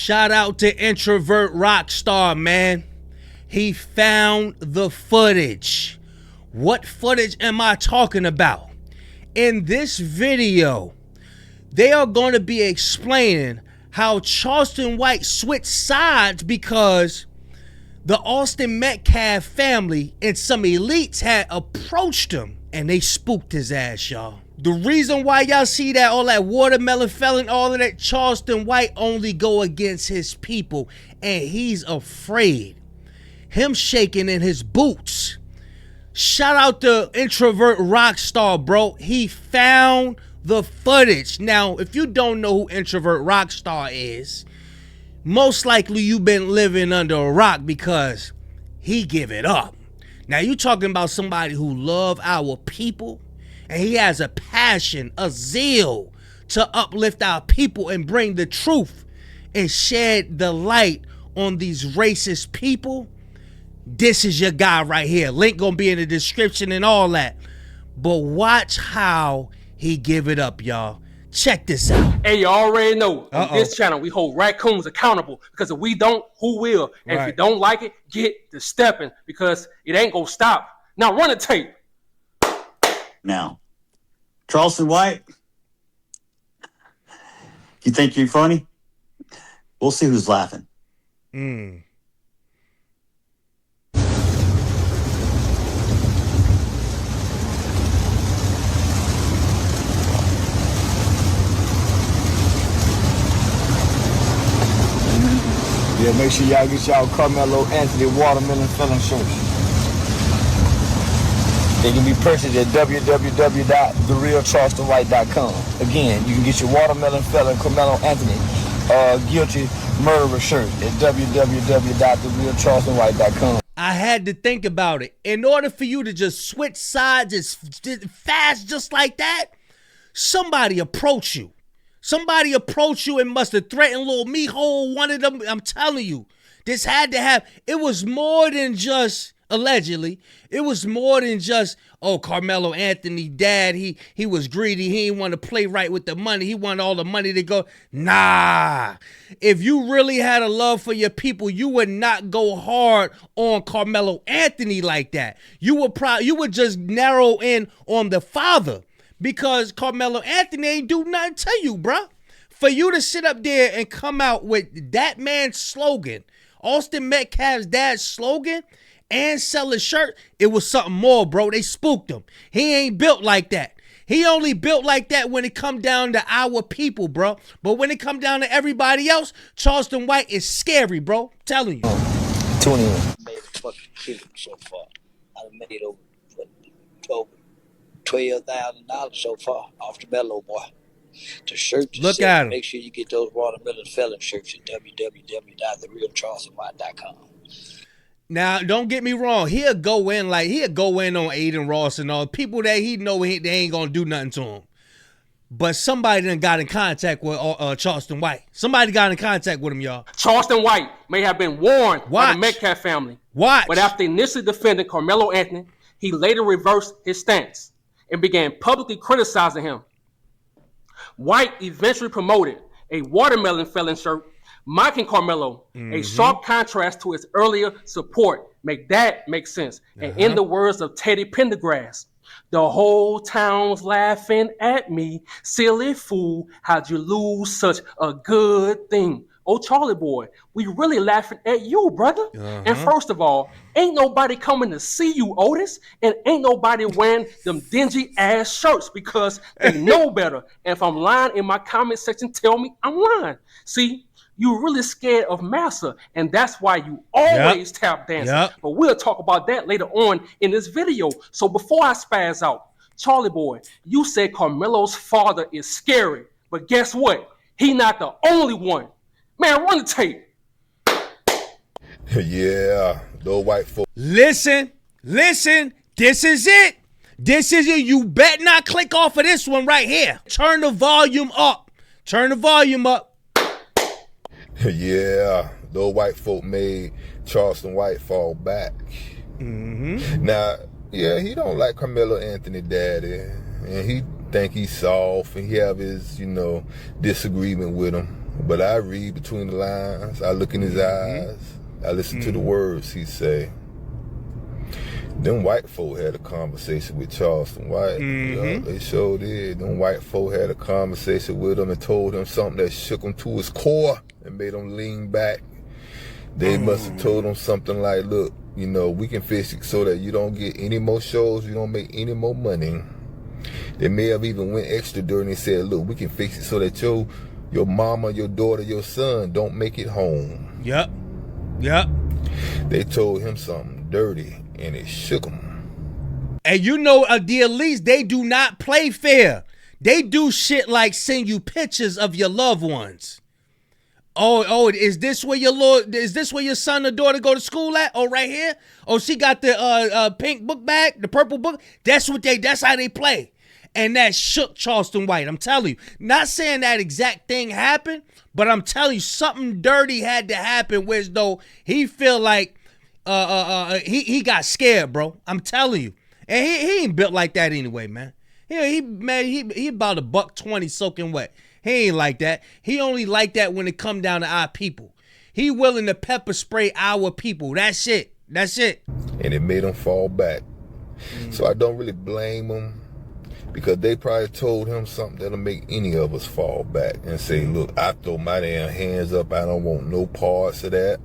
Shout out to Introvert Rockstar, man. He found the footage. What footage am I talking about? In this video, they are going to be explaining how Charleston White switched sides because the Austin Metcalf family and some elites had approached him and they spooked his ass, y'all. The reason why y'all see that, all that watermelon felon, all of that, Charleston White only go against his people and he's afraid. Him shaking in his boots. Shout out to Introvert Rockstar, bro. He found the footage. Now, if you don't know who Introvert Rockstar is, most likely you've been living under a rock because he give it up. Now, you talking about somebody who love our people and he has a passion, a zeal to uplift our people and bring the truth and shed the light on these racist people. This is your guy right here. Link gonna be in the description and all that. But watch how he give it up, y'all. Check this out. Hey, you already know, on this channel, we hold raccoons accountable because if we don't, who will? And if you don't like it, get to stepping because it ain't gonna stop. Now run the tape. Now, Charleston White, you think you're funny? We'll see who's laughing. Yeah, make sure y'all get y'all Carmelo Anthony watermelon felon shirts. They can be purchased at www.therealcharlestonwhite.com. Again, you can get your watermelon felon Carmelo Anthony guilty murderer shirt at www.therealcharlestonwhite.com. I had to think about it. In order for you to just switch sides as fast just like that, somebody approach you. Somebody approached you and must have threatened little Mijo, one of them. I'm telling you, this had to have, it was more than just, allegedly, it was more than just, oh, Carmelo Anthony, dad, he was greedy. He didn't want to play right with the money. He wanted all the money to go. Nah. If you really had a love for your people, you would not go hard on Carmelo Anthony like that. You would just narrow in on the father. Because Carmelo Anthony ain't do nothing to you, bruh. For you to sit up there and come out with that man's slogan, Austin Metcalf's dad's slogan, and sell a shirt, it was something more, bro. They spooked him. He ain't built like that. He only built like that when it come down to our people, bro. But when it come down to everybody else, Charleston White is scary, bro. I'm telling you. 21. Made a fucking killing so far. I done made over $12,000 so far off the Mellow Boy. The shirts. Look at him. Make sure you get those watermelon felon shirts at www.therealcharlestonwhite.com. Now, don't get me wrong. He'll go in on Aiden Ross and all people that he know they ain't gonna do nothing to him. But somebody done got in contact with Charleston White. Somebody got in contact with him, y'all. Charleston White may have been warned by the Metcalf family. But after initially defending Carmelo Anthony, he later reversed his stance and began publicly criticizing him. White eventually promoted a watermelon felon shirt mocking Carmelo, a sharp contrast to his earlier support. Make that make sense. And in the words of Teddy Pendergrass, the whole town's laughing at me. Silly fool, how'd you lose such a good thing? Oh, Charlie boy, we really laughing at you, brother. And first of all, ain't nobody coming to see you, Otis, and ain't nobody wearing them dingy ass shirts because they know better. And if I'm lying in my comment section, tell me I'm lying. See, you really scared of Massa, and that's why you always tap dancing. But we'll talk about that later on in this video. So before I spaz out, Charlie boy, you said Carmelo's father is scary, but guess what? He not the only one. Man, run the tape. Yeah, those white folks. Listen, this is it. This is it. You bet not click off of this one right here. Turn the volume up. Yeah, those white folk made Charleston White fall back. Now, yeah, he don't like Carmelo Anthony daddy, and he think he's soft, and he have his, disagreement with him. but I read between the lines. I look in his eyes. I listen to the words he say. Them white folk had a conversation with Charleston White. Yeah, they sure did. Them white folk had a conversation with him and told him something that shook him to his core and made him lean back. They must have told him something like, look, you know, we can fix it so that you don't get any more shows, you don't make any more money. They may have even went extra during and said, look, we can fix it so that your mama, your daughter, your son don't make it home. Yep. They told him something dirty and it shook him. And you know, the elites, they do not play fair. They do shit like send you pictures of your loved ones. Oh, is this where your son or daughter go to school at? Oh, right here? Oh, she got the pink book bag, the purple book. That's how they play. And that shook Charleston White. I'm telling you. Not saying that exact thing happened, but I'm telling you, something dirty had to happen, whereas though he feel like he got scared, bro. I'm telling you. And he ain't built like that anyway, man. He about $120 soaking wet. He ain't like that. He only like that when it come down to our people. He willing to pepper spray our people. That's it. And it made him fall back. So I don't really blame him, because they probably told him something that'll make any of us fall back and say, look, I throw my damn hands up. I don't want no parts of that.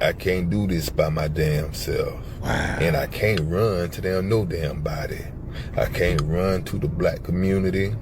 I can't do this by my damn self. Wow. And I can't run to no damn body. I can't run to the black community.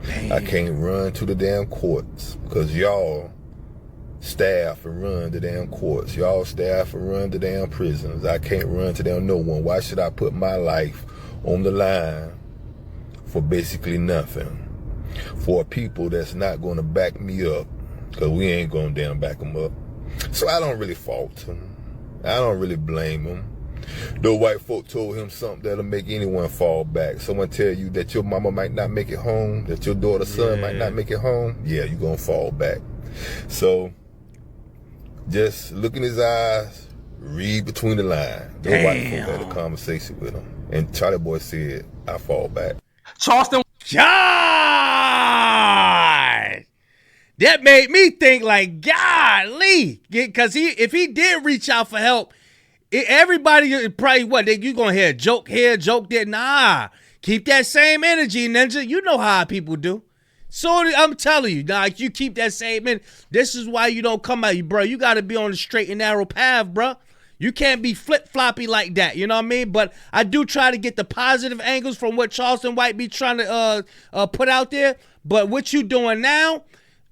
Damn. I can't run to the damn courts, because y'all staff and run the damn courts. Y'all staff and run the damn prisons. I can't run to damn no one. Why should I put my life on the line for basically nothing? For people that's not going to back me up, because we ain't going to damn back them up. So I don't really fault him. I don't really blame him. Though white folk told him something that'll make anyone fall back. Someone tell you that your mama might not make it home, that your daughter's son might not make it home, yeah, you're gonna fall back. So just look in his eyes, read between the lines. Though white folk had a conversation with him, and Charlie Boy said, I fall back. Charleston. God! That made me think like, golly, because if he did reach out for help, everybody probably you gonna hear a joke here, joke there. Nah, keep that same energy, Ninja. You know how people do. So I'm telling you, like, you keep that same energy. This is why you don't come out, bro. You got to be on the straight and narrow path, bro. You can't be flip-floppy like that, you know what I mean? But I do try to get the positive angles from what Charleston White be trying to put out there. But what you doing now,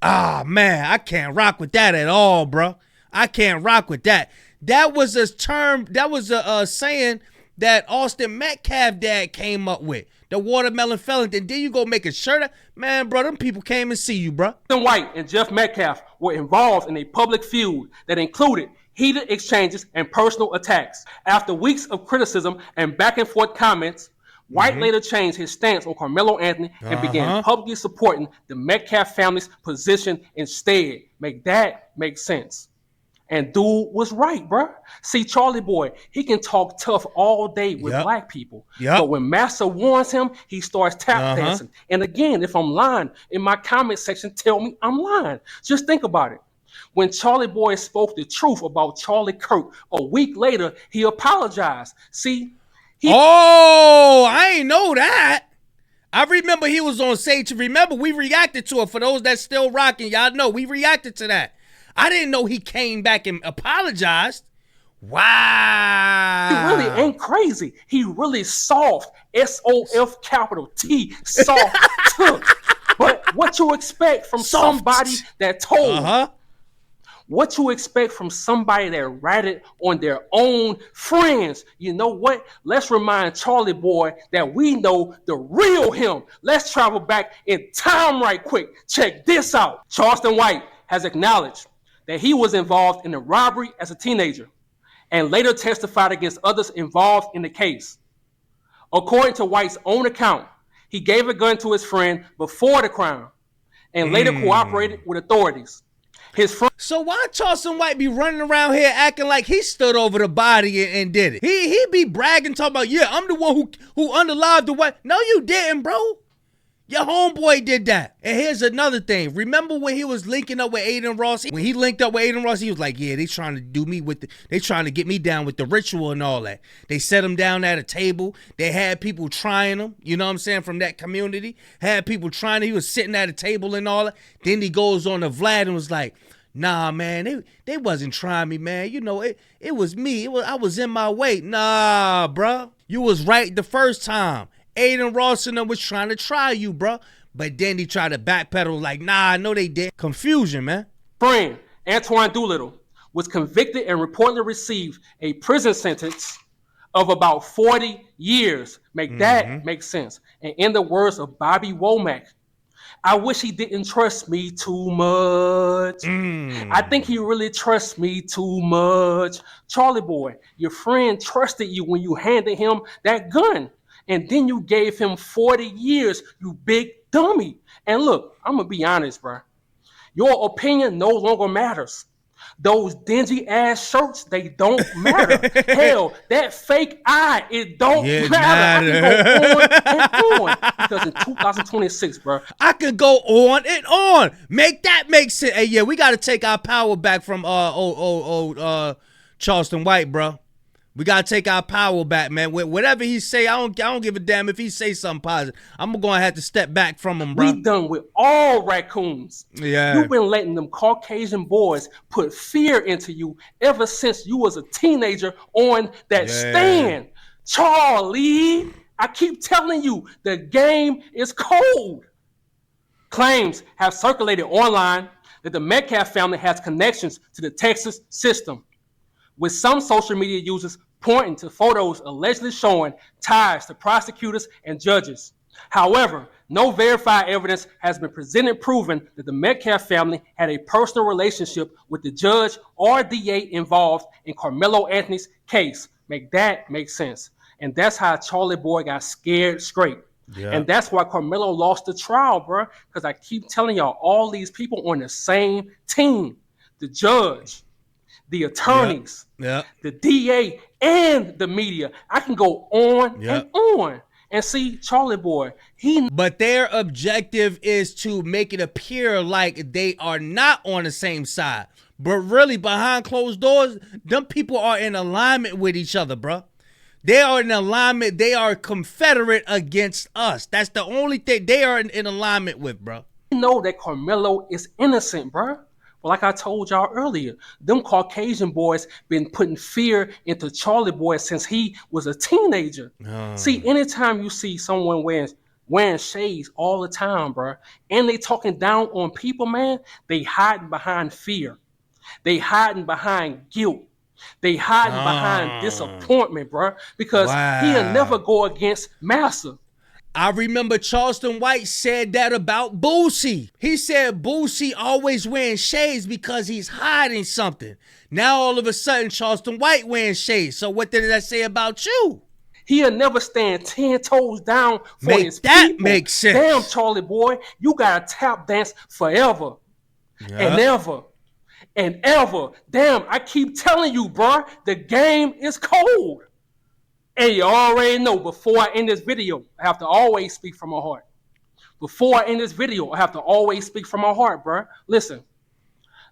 man, I can't rock with that at all, bro. I can't rock with that. That was a saying that Austin Metcalf dad came up with. The watermelon felon. And then you go make a shirt. Man, bro, them people came and see you, bro. Charleston White and Jeff Metcalf were involved in a public feud that included heated exchanges and personal attacks. After weeks of criticism and back and forth comments, White later changed his stance on Carmelo Anthony and began publicly supporting the Metcalf family's position instead. Make that make sense. And dude was right, bro. See, Charlie Boy, he can talk tough all day with black people. But when Master warns him, he starts tap dancing. And again, if I'm lying, in my comment section, tell me I'm lying. Just think about it. When Charlie Boy spoke the truth about Charlie Kirk, a week later, he apologized. See? I ain't know that. I remember he was on stage. Remember, we reacted to it. For those that's still rocking, y'all know, we reacted to that. I didn't know he came back and apologized. Wow. He really ain't crazy. He really soft. S-O-F capital T. Soft. But what you expect from somebody that told? What you expect from somebody that ratted on their own friends? You know what? Let's remind Charlie Boy that we know the real him. Let's travel back in time right quick. Check this out. Charleston White has acknowledged that he was involved in the robbery as a teenager and later testified against others involved in the case. According to White's own account, he gave a gun to his friend before the crime and later cooperated with authorities. So why Charleston White be running around here acting like he stood over the body and did it? He be bragging, talking about, yeah, I'm the one who unalived the white. No, you didn't, bro. Your homeboy did that. And here's another thing. Remember when he was linking up with Aiden Ross? When he linked up with Aiden Ross, he was like, yeah, they trying to do me with they trying to get me down with the ritual and all that. They set him down at a table. They had people trying him, you know what I'm saying, from that community. Had people trying him. He was sitting at a table and all that. Then he goes on to Vlad and was like, nah, man, they wasn't trying me, man. You know, it was me. I was in my way. Nah, bruh. You was right the first time. Aiden Ross and them was trying to try you, bro. But then he tried to backpedal like, nah, no they did. Confusion, man. Friend, Antoine Doolittle, was convicted and reportedly received a prison sentence of about 40 years. Make that make sense. And in the words of Bobby Womack, I wish he didn't trust me too much. I think he really trusts me too much. Charlie boy, your friend trusted you when you handed him that gun. And then you gave him 40 years, you big dummy. And look, I'm going to be honest, bro. Your opinion no longer matters. Those dingy ass shirts, they don't matter. Hell, that fake eye, it don't matter. I can go on and on. Because in 2026, bro, I can go on and on. Make that make sense. Hey, yeah, we got to take our power back from Charleston White, bro. We gotta take our power back, man. Whatever he say, I don't give a damn if he say something positive. I'm gonna have to step back from him, bro. We done with all raccoons. Yeah. You've been letting them Caucasian boys put fear into you ever since you was a teenager on that stand. Charlie, I keep telling you, the game is cold. Claims have circulated online that the Metcalf family has connections to the Texas system, with some social media users pointing to photos allegedly showing ties to prosecutors and judges. However, no verified evidence has been presented proving that the Metcalf family had a personal relationship with the judge or DA involved in Carmelo Anthony's case. Make that make sense. And that's how Charlie boy got scared straight. Yeah. And that's why Carmelo lost the trial, bro. Because I keep telling y'all, all these people on the same team, the judge, the attorneys, the DA, and the media. I can go on and on. And see, Charlie boy, But their objective is to make it appear like they are not on the same side. But really, behind closed doors, them people are in alignment with each other, bro. They are in alignment. They are confederate against us. That's the only thing they are in alignment with, bro. You know that Carmelo is innocent, bro. But like I told y'all earlier, them Caucasian boys been putting fear into Charlie boy since he was a teenager. See, anytime you see someone wearing shades all the time, bro, and they talking down on people, man, they hiding behind fear. They hiding behind guilt. They hiding behind disappointment, bro, because he'll never go against Massa. I remember Charleston White said that about Boosie. He said Boosie always wearing shades because he's hiding something. Now all of a sudden Charleston White wearing shades. So what did that say about you? He'll never stand 10 toes down for his that people. Makes sense. Damn, Charlie boy, you gotta tap dance forever and ever and ever. Damn, I keep telling you, bro, the game is cold. And you already know, before I end this video, I have to always speak from my heart. Before I end this video, I have to always speak from my heart, bro. Listen,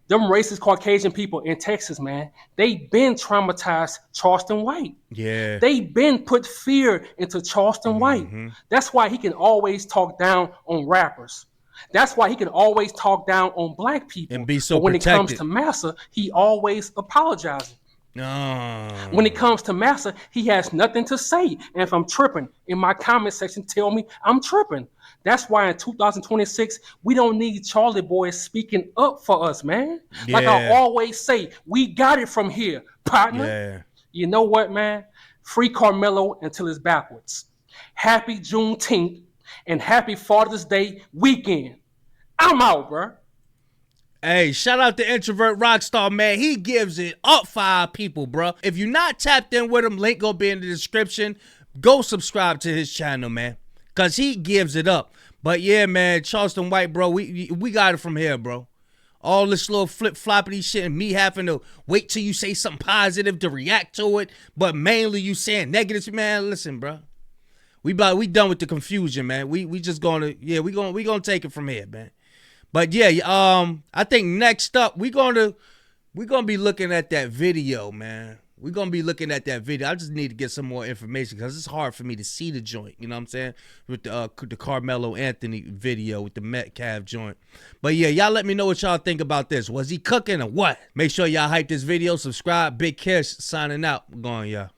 them racist Caucasian people in Texas, man, they been traumatized Charleston White. Yeah. They been put fear into Charleston White. That's why he can always talk down on rappers. That's why he can always talk down on black people. And be so but when protected. It comes to Massa, he always apologizes. When it comes to Massa, he has nothing to say. And if I'm tripping, in my comment section, tell me I'm tripping. That's why in 2026, we don't need Charlie boys speaking up for us, man. Yeah. Like I always say, we got it from here, partner. Yeah. You know what, man? Free Carmelo until it's backwards. Happy Juneteenth and happy Father's Day weekend. I'm out, bro. Hey, shout out to Introvert Rockstar, man. He gives it up for our people, bro. If you're not tapped in with him, link gonna be in the description. Go subscribe to his channel, man, because he gives it up. But yeah, man, Charleston White, bro, we got it from here, bro. All this little flip-floppity shit and me having to wait till you say something positive to react to it, but mainly you saying negatives, man. Listen, bro. We done with the confusion, man. We just gonna we gonna take it from here, man. But yeah, I think next up we're gonna be looking at that video, man. We're going to be looking at that video. I just need to get some more information because it's hard for me to see the joint. You know what I'm saying? With the Carmelo Anthony video with the Metcalf joint. But yeah, y'all let me know what y'all think about this. Was he cooking or what? Make sure y'all hype this video. Subscribe. Big Kish signing out. We're going, y'all.